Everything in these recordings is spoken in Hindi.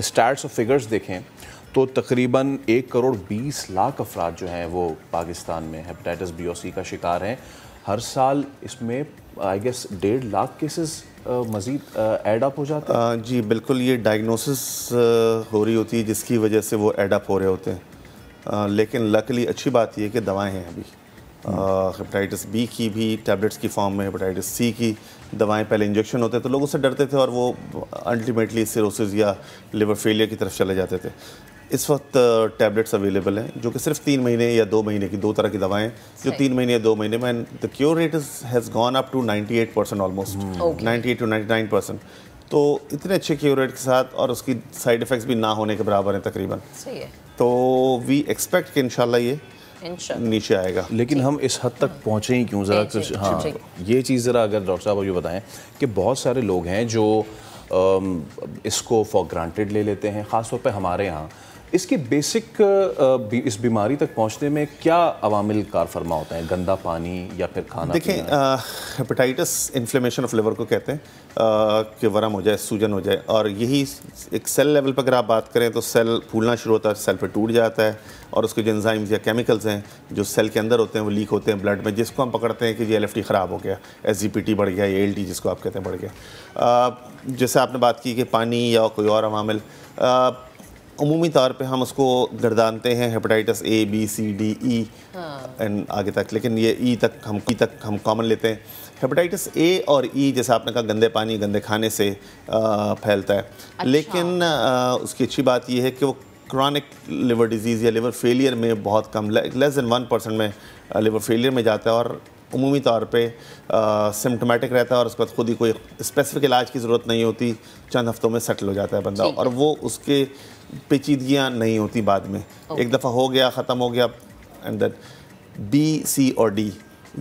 स्टैट्स और फिगर्स देखें तो तकरीबन 1,20,00,000 अफराद जो हैं वो पाकिस्तान में हेपेटाइटिस बी और सी का शिकार हैं। हर साल इसमें आई गेस 1.5 लाख केसेस मज़ीद ऐड अप हो जाते हैं। जी बिल्कुल, ये डायग्नोसिस हो रही होती है जिसकी वजह से वो ऐड अप हो रहे होते हैं। लेकिन लकली अच्छी बात ये है कि दवाएं हैं अभी। हेपेटाइटिस बी की भी टैबलेट्स की फॉर्म में, हेपेटाइटिस सी की दवाएं, पहले इंजेक्शन होते तो लोग उससे डरते थे और वो अल्टीमेटली सिरोसिस या लिवर फेलियर की तरफ चले जाते थे। इस वक्त टैबलेट्स अवेलेबल हैं जो कि सिर्फ 3 महीने या 2 महीने की, 2 तरह की दवाएं जो 3 महीने या 2 महीने में, the cure rate has gone up to 98% almost, 98 to 99%। तो इतने अच्छे क्योर रेट के साथ और उसकी साइड इफ़ेक्ट्स भी ना होने के बराबर हैं तकरीबन। सही है। तो वी एक्सपेक्ट कि इंशाल्लाह ये नीचे आएगा। लेकिन हम इस हद तक पहुँचे ही क्यों? ज़रा कुछ हाँ, ये चीज़ ज़रा अगर डॉक्टर साहब ये बताएं कि बहुत सारे लोग हैं जो इसको फॉर ग्रांटेड ले लेते हैं, ख़ास तौर पे हमारे यहाँ। इसकी बेसिक इस बीमारी तक पहुंचने में क्या अवामिल कार फरमा होता है? गंदा पानी या फिर खाना? देखें, हेपेटाइटिस इन्फ्लेमेशन ऑफ लिवर को कहते हैं कि वरम हो जाए, सूजन हो जाए, और यही एक सेल लेवल पर अगर आप बात करें तो सेल फूलना शुरू होता है, सेल पे टूट जाता है और उसके जो एंजाइम्स या केमिकल्स हैं जो सेल के अंदर होते हैं वो लीक होते हैं ब्लड में, जिसको हम पकड़ते हैं कि जी LFT ख़राब हो गया, SGPT बढ़ गया, ALT जिसको आप कहते हैं बढ़ गया। जैसे आपने बात की कि पानी या कोई और अवामिल, उमूमी तौर पे हम उसको गर्दानते हैं hepatitis A B C D E and आगे तक, लेकिन ये E तक हम कॉमन लेते हैं। हेपेटाइटिस A और E जैसे आपने कहा गंदे पानी, गंदे खाने से फैलता है। अच्छा। लेकिन उसकी अच्छी बात यह है कि वो क्रॉनिक लिवर डिजीज़ या लिवर फेलियर में बहुत कम, लेस दैन 1% में लिवर फेलियर में जाता है और उमूमी तौर पे सिम्टोमेटिक रहता है और उसके बाद खुद ही कोई स्पेसिफिक इलाज की ज़रूरत नहीं होती, चंद हफ्तों में सेटल हो जाता है बंदा, और वो उसके पेचीदगियाँ नहीं होती बाद में। एक दफ़ा हो गया, ख़त्म हो गया। एंड दैट B, C और D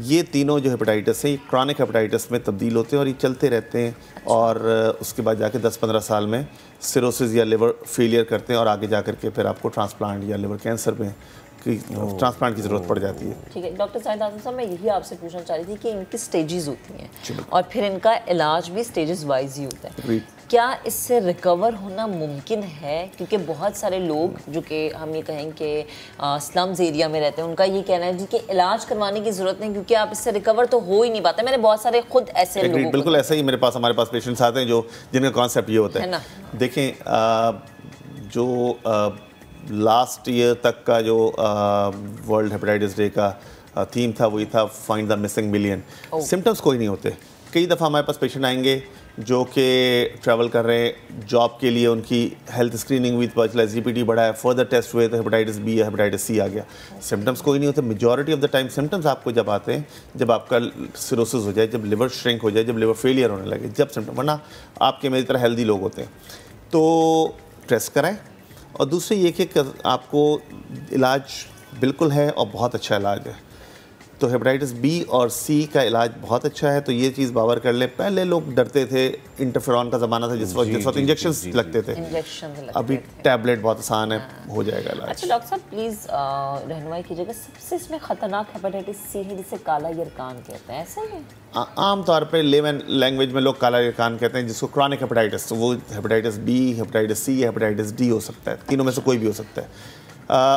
ये तीनों जो हेपेटाइटिस है ये क्रॉनिक हेपेटाइटिस में तब्दील होते हैं और ये चलते रहते हैं। अच्छा। और उसके बाद जाके 10-15 साल में सिरोसिस या लिवर फेलियर करते हैं और आगे जा कर के फिर आपको ट्रांसप्लांट या लिवर कैंसर में ट्रांसप्लांट की ज़रूरत पड़ जाती है। ठीक है डॉक्टर शाहिद आज़म साहब, मैं यही आपसे पूछना चाह रही थी कि इनकी स्टेजेस होती हैं और फिर इनका इलाज भी स्टेजेस वाइज ही होता है। क्या इससे रिकवर होना मुमकिन है? क्योंकि बहुत सारे लोग जो कि हम ये कहें कि स्लम्स एरिया में रहते हैं, उनका ये कहना है जी कि इलाज करवाने की ज़रूरत नहीं क्योंकि आप इससे रिकवर तो हो ही नहीं पाते। मैंने बहुत सारे खुद ऐसे लोग, बिल्कुल ऐसा ही हमारे पास पेशेंट्स आते हैं जो जिनका कॉन्सेप्ट ये होता है ना। देखें, जो लास्ट ईयर तक का जो वर्ल्ड हेपेटाइटिस डे का थीम था वही था find the missing million. Symptoms कोई नहीं होते। कई दफ़ा हमारे पास पेशेंट आएंगे जो कि ट्रैवल कर रहे हैं जॉब के लिए, उनकी हेल्थ स्क्रीनिंग हुई, पता चला SGPT बढ़ा है, फर्दर टेस्ट हुए तो हेपेटाइटिस B या हेपेटाइटिस C आ गया। सिम्टम्स कोई नहीं होते। Majority of the time symptoms आपको जब आते हैं जब आपका सिरोसिस हो जाए, जब लिवर श्रिंक हो जाए, जब लिवर फेलियर होने लगे, जब सिम्टम, वरना आपके मेरी तरह हेल्दी लोग होते हैं। तो टेस्ट कराएं। और दूसरी ये कि आपको इलाज बिल्कुल है और बहुत अच्छा इलाज है। तो हेपेटाइटिस B और C का इलाज बहुत अच्छा है। तो ये चीज़ बावर कर ले। पहले लोग डरते थे, इंटरफेरॉन का ज़माना था जिस वक्त इंजेक्शंस लगते थे, अभी टैबलेट बहुत आसान है, हो जाएगा इलाज। अच्छा डॉक्टर साहब प्लीज़ रहनुमाई कीजिएगा, सबसे इसमें ख़तरनाक हेपेटाइटिस C है जिसे काला यरकान कहते हैं, ऐसा ही? आम तौर पे लेमन लैंग्वेज में लोग काला यरकान कहते हैं जिसको क्रॉनिक हेपेटाइटिस, तो वो हेपेटाइटिस B, हेपेटाइटिस C या हेपेटाइटिस D हो सकता है, तीनों में से कोई भी हो सकता है।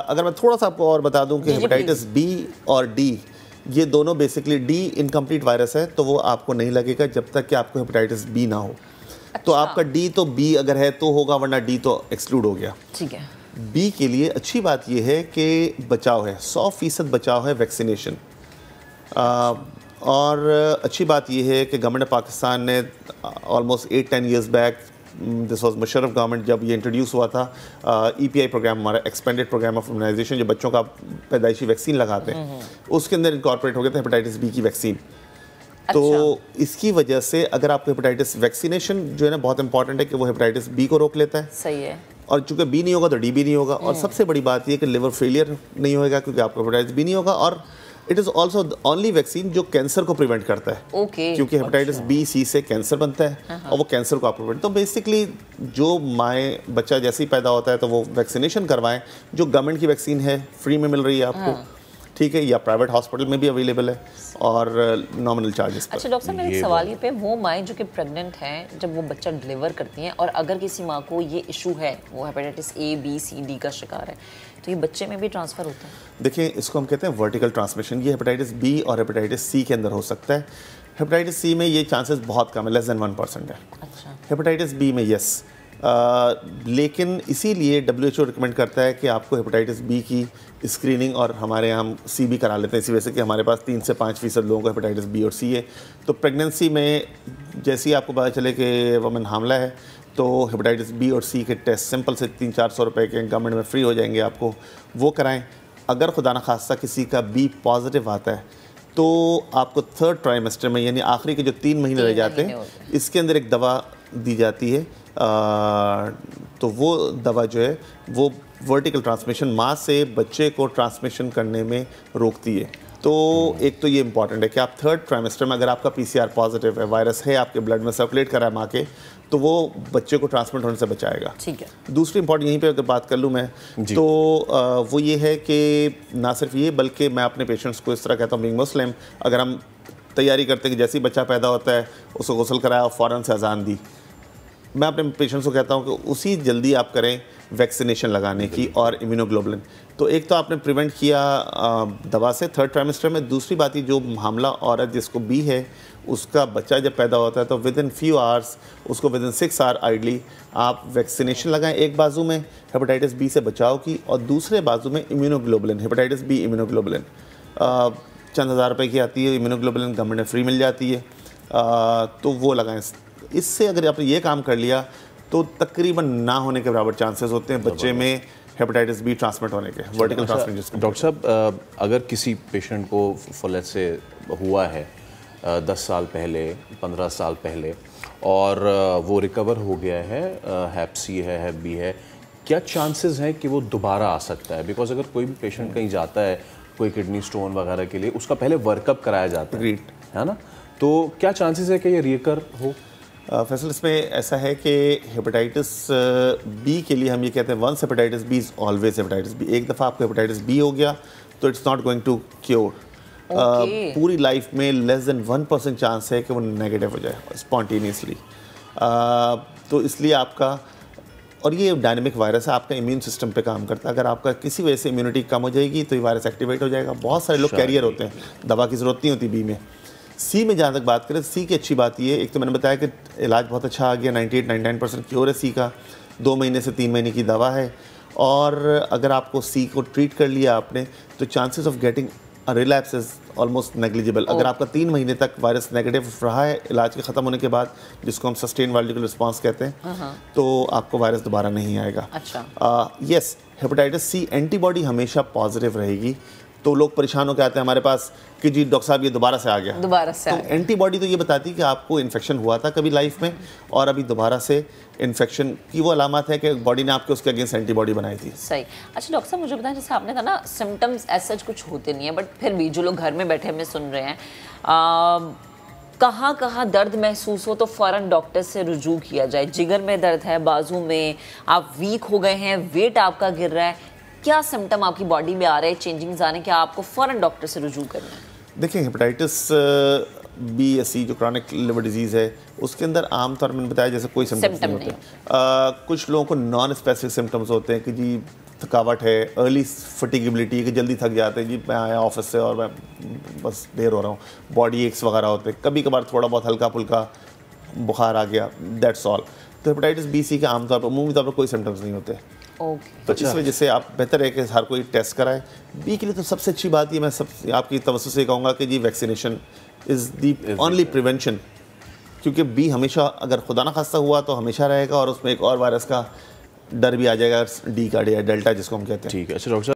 अगर मैं थोड़ा सा आपको और बता दूं कि हेपेटाइटिस B और D ये दोनों बेसिकली D इनकम्प्लीट वायरस है, तो वो आपको नहीं लगेगा जब तक कि आपको हेपेटाइटिस B ना हो। अच्छा। तो आपका D तो B अगर है तो होगा, वरना D तो एक्सक्लूड हो गया। ठीक है। B के लिए अच्छी बात ये है कि बचाव है, 100% बचाव है, वैक्सीनेशन। और अच्छी बात यह है कि गवर्नमेंट ऑफ पाकिस्तान ने almost 8-10 years back, this was Musharraf government, जब ये इंट्रोड्यूस हुआ था EPI प्रोग्राम, हमारा एक्सपेंडेड प्रोग्राम ऑफ इम्यूनाइजेशन, जो बच्चों का पैदाइशी वैक्सीन लगाते हैं, उसके अंदर इनकॉर्पोरेट हो गया था हेपेटाइटिस B की वैक्सीन। अच्छा। तो इसकी वजह से अगर आपको हेपेटाइटिस वैक्सीनेशन जो है ना बहुत इंपॉर्टेंट है कि वो हेपेटाइटिस B को रोक लेता है। सही है। और चूंकि B नहीं होगा तो D भी नहीं होगा। और सबसे बड़ी बात यह कि लिवर फेलियर नहीं होगा क्योंकि आपको हेपेटाइटिस B नहीं होगा। और it is also the only vaccine जो कैंसर को प्रिवेंट करता है। क्योंकि हेपेटाइटिस B, C से कैंसर बनता है और वो कैंसर को आप प्रिवेंट, तो बेसिकली जो माए बच्चा जैसे ही पैदा होता है तो वो वैक्सीनेशन करवाएं, जो गवर्नमेंट की वैक्सीन है, फ्री में मिल रही है आपको। ठीक है, या प्राइवेट हॉस्पिटल में भी अवेलेबल है और नॉमिनल चार्जेस पर। अच्छा डॉक्टर साहब, मेरा सवाल ये पे, वो माएँ जो कि प्रेग्नेंट हैं, जब वो बच्चा डिलीवर करती हैं और अगर किसी माँ को ये इशू है, वो hepatitis A, B, C, D का शिकार है, तो ये बच्चे में भी ट्रांसफ़र होता है? देखिए, इसको हम कहते हैं वर्टिकल ट्रांसमिशन। ये हेपेटाइटिस B और हेपेटाइटिस C के अंदर हो सकता है। हेपेटाइटिस C में ये चांसेस बहुत कम है, लेस देन 1% है। अच्छा। हेपेटाइटिस B में यस, लेकिन इसीलिए WHO रिकमेंड करता है कि आपको हेपेटाइटिस B की स्क्रीनिंग, और हमारे यहाँ हम C भी करा लेते हैं इसी वजह से कि हमारे पास 3 से 5% लोगों को हेपेटाइटिस B और C है। तो प्रेगनेंसी में जैसे ही आपको पता चले कि वमन हामला है, तो हेपेटाइटिस B और C के टेस्ट सिंपल से 300-400 रुपए के गवर्नमेंट में फ्री हो जाएंगे आपको, वो कराएं। अगर खुदा न खास्ता किसी का B पॉजिटिव आता है तो आपको 3rd ट्राइमेस्टर में, यानी आखिरी के जो 3 महीने रह जाते हैं, इसके अंदर एक दवा दी जाती है। तो वो दवा जो है वो वर्टिकल ट्रांसमिशन, माँ से बच्चे को ट्रांसमिशन करने में रोकती है। तो एक तो ये इंपॉर्टेंट है कि आप 3rd ट्राइमेस्टर में अगर आपका PCR पॉजिटिव है, वायरस है आपके ब्लड में, सर्कुलेट कर रहा है माँ के, तो वो बच्चे को ट्रांसमिट होने से बचाएगा। ठीक है। दूसरी इंपॉर्टेंट यहीं पे अगर बात कर लूँ मैं, तो वो ये है कि ना सिर्फ ये, बल्कि मैं अपने पेशेंट्स को इस तरह कहता हूँ, बीइंग मुस्लिम, अगर हम तैयारी करते हैं कि जैसे ही बच्चा पैदा होता है उसको गुस्ल कराया और फ़ौरन से अजान दी, मैं अपने पेशेंट्स को कहता हूँ कि उसी जल्दी आप करें वैक्सीनेशन लगाने की और इम्यूनोग्लोबुलिन। तो एक तो आपने प्रिवेंट किया दवा से 3rd ट्राइमेस्टर में। दूसरी बात ही, जो हामला औरत जिसको B है, उसका बच्चा जब पैदा होता है तो विद इन फ्यू आवर्स, उसको विद इन 6 आवर आइडली आप वैक्सीनेशन लगाएं। एक बाजू में हेपेटाइटिस B से बचाव की और दूसरे बाजू में इम्यूनोग्लोबुलिन, हेपेटाइटिस B इम्यूनोग्लोबुलिन चंद हज़ार रुपए की आती है इम्यूनोग्लोबुलिन, गवर्नमेंट में फ्री मिल जाती है, तो वो लगाएं। इससे अगर आपने ये काम कर लिया तो तकरीबन ना होने के बराबर चांसेस होते हैं बच्चे में हेपेटाइटिस B ट्रांसमिट होने के, वर्टिकल ट्रांसमिशन। डॉक्टर साहब, अगर किसी पेशेंट को फॉलेट से हुआ है 10 साल पहले, 15 साल पहले, और वो रिकवर हो गया है, हैप C है, हैप B है, क्या चांसेस हैं कि वो दोबारा आ सकता है? बिकॉज अगर कोई भी पेशेंट कहीं जाता है कोई किडनी स्टोन वगैरह के लिए, उसका पहले वर्कअप कराया जाता है ना, तो क्या चांसेस है कि ये रिकर हो? फैसल, इसमें ऐसा है कि हेपेटाइटिस B के लिए हम ये कहते हैं, once hepatitis B is always hepatitis B। एक दफ़ा आपको हेपेटाइटिस B हो गया तो it's not going to cure. पूरी लाइफ में लेस देन 1% चांस है कि वो नेगेटिव हो जाए स्पॉन्टेनियसली। तो इसलिए आपका, और ये डायनेमिक वायरस है, आपका इम्यून सिस्टम पे काम करता है। अगर आपका किसी वजह से इम्यूनिटी कम हो जाएगी तो ये वायरस एक्टिवेट हो जाएगा। बहुत सारे लोग कैरियर होते हैं, दवा की ज़रूरत नहीं होती B में। C में जहाँ तक बात करें, C की अच्छी बात ये, एक तो मैंने बताया कि इलाज बहुत अच्छा आ गया, 98-99% क्योर है C का, 2 महीने से 3 महीने की दवा है, और अगर आपको C को ट्रीट कर लिया आपने तो chances of getting relapse is almost negligible. अगर आपका 3 महीने तक वायरस नेगेटिव रहा है इलाज के ख़त्म होने के बाद, जिसको हम सस्टेन वायरल रिस्पॉन्स कहते हैं, तो आपको वायरस दोबारा नहीं आएगा। अच्छा। यस, हेपेटाइटिस C एंटीबॉडी हमेशा पॉजिटिव रहेगी। तो लोग परेशान होकर आते हैं हमारे पास कि जी डॉक्टर साहब ये दोबारा से आ गया। दोबारा से तो एंटीबॉडी तो ये बताती है कि आपको इन्फेक्शन हुआ था कभी लाइफ में और अभी दोबारा से इन्फेक्शन की वो अलामत है कि बॉडी ने आपके उसके अगेंस्ट एंटीबॉडी बनाई थी। सही। अच्छा डॉक्टर साहब, मुझे बताएं, जैसे आपने कहा ना सिम्टम्स ऐसा कुछ होते नहीं है, बट फिर भी जो लोग घर में बैठे हमें सुन रहे हैं, कहाँ दर्द महसूस हो तो फ़ौरन डॉक्टर से रुजू किया जाए। जिगर में दर्द है, बाजू में, आप वीक हो गए हैं, वेट आपका गिर रहा है, क्या सिम्टम आपकी बॉडी में आ रहे हैं, चेंजिंग्स आ रहे हैं, क्या आपको फ़ौरन डॉक्टर से रुजू करना है? देखिए, हेपेटाइटिस B या C जो क्रॉनिक लिवर डिजीज़ है, उसके अंदर आमतौर में बताया जैसे कोई सिम्टम्स नहीं होते। कुछ लोगों को नॉन स्पेसिफिक सिम्टम्स होते हैं कि जी थकावट है, अर्ली फटीगेबिलिटी, कि जल्दी थक जाते हैं, जी मैं आया ऑफिस से और मैं बस देर हो रहा हूँ, बॉडी एक्स वगैरह होते हैं, कभी कभार थोड़ा बहुत हल्का फुल्का बुखार आ गया, दैट्स ऑल। तो हेपेटाइटिस B C के आमतौर पर, अमूमी तौर पर कोई सिम्टम्स नहीं होते। तो इस वजह से आप बेहतर है कि हर कोई टेस्ट कराए। B के लिए तो सबसे अच्छी बात ये मैं सब आपकी तवज्जो से कहूँगा कि जी vaccination is the only prevention, क्योंकि B हमेशा अगर खुदा ना खास्ता हुआ तो हमेशा रहेगा, और उसमें एक और वायरस का डर भी आ जाएगा, D का डेल्टा जिसको हम कहते हैं। ठीक है। अच्छा डॉक्टर